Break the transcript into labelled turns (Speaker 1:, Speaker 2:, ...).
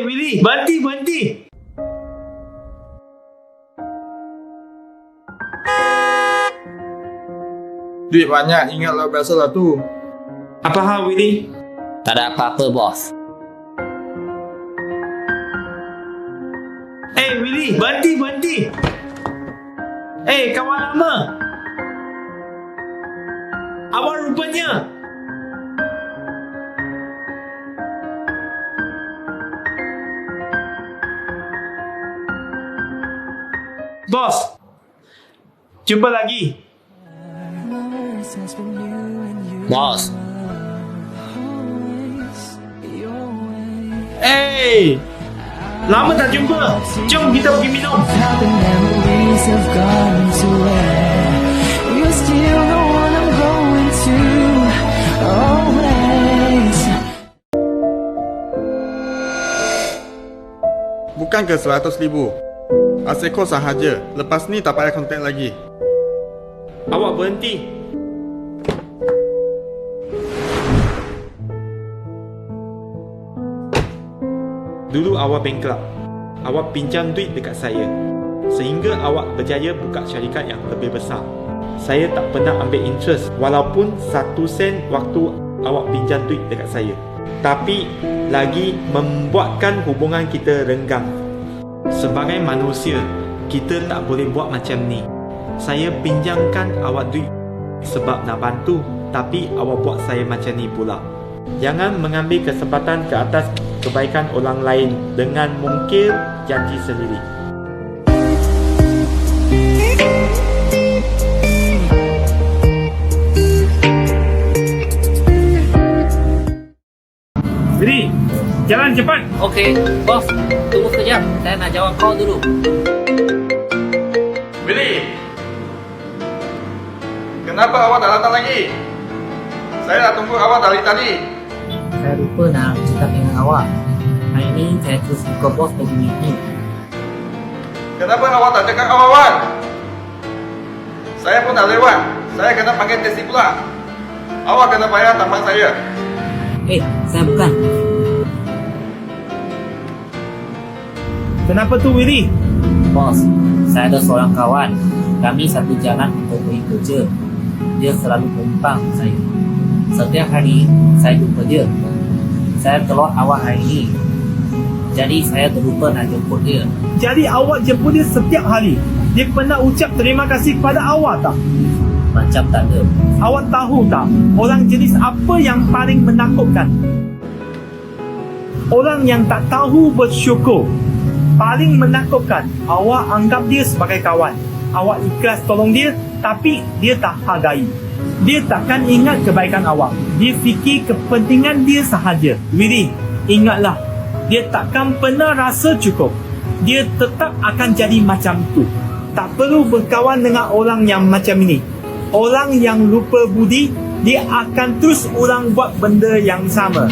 Speaker 1: Willy, berhenti.
Speaker 2: Duit banyak, ingatlah biasalah tu.
Speaker 1: Apa hal, Willy?
Speaker 3: Tak ada apa-apa, bos.
Speaker 1: Willy, berhenti. Kawan lama. Awak rupanya. Bos, jumpa lagi.
Speaker 3: Bos,
Speaker 1: Lama tak jumpa. Jom kita pergi minum.
Speaker 4: How the memories have gone to where you're still the one I'm going to always.
Speaker 2: Bukan ke 100,000. Aseko sahaja. Lepas ni tak payah kontak lagi.
Speaker 1: Awak berhenti. Dulu awak bankrupt. Awak pinjam duit dekat saya sehingga awak berjaya buka syarikat yang lebih besar. Saya tak pernah ambil interest walaupun 1 sen waktu awak pinjam duit dekat saya. Tapi lagi membuatkan hubungan kita renggang. Sebagai manusia, kita tak boleh buat macam ni. Saya pinjamkan awak duit sebab nak bantu, tapi awak buat saya macam ni pula. Jangan mengambil kesempatan ke atas kebaikan orang lain dengan mungkir janji sendiri. Willy, jalan cepat.
Speaker 3: okey. Bos, tunggu sekejap. Saya nak jawab call dulu.
Speaker 2: Willy! Kenapa awak tak datang lagi? Saya dah tunggu awak dari tadi.
Speaker 3: Saya lupa nak cakap dengan awak. Hari ini saya terus ikut bos pergi meeting.
Speaker 2: Kenapa awak tak cakap awal-awal? Saya pun dah lewat. Saya kena panggil taksi pula. Awak kena bayar tambahan saya.
Speaker 3: Saya bukan.
Speaker 1: Kenapa tu, Willy?
Speaker 3: Bos, saya ada seorang kawan. Kami satu jalan untuk pergi kerja. Dia selalu tumpang saya. Setiap hari saya jumpa dia. Saya keluar awal hari ini. Jadi saya terlupa nak jemput dia.
Speaker 1: Jadi awak jemput dia setiap hari. Dia pernah ucap terima kasih kepada awak tak?
Speaker 3: Macam tak ada.
Speaker 1: Awak tahu tak, orang jenis apa yang paling menakutkan? Orang yang tak tahu bersyukur. Paling menakutkan. Awak anggap dia sebagai kawan. Awak ikhlas tolong dia, tapi dia tak hargai. Dia takkan ingat kebaikan awak. Dia fikir kepentingan dia sahaja. Willy, ingatlah, dia takkan pernah rasa cukup. Dia tetap akan jadi macam tu. Tak perlu berkawan dengan orang yang macam ini. Orang yang lupa budi, dia akan terus ulang buat benda yang sama.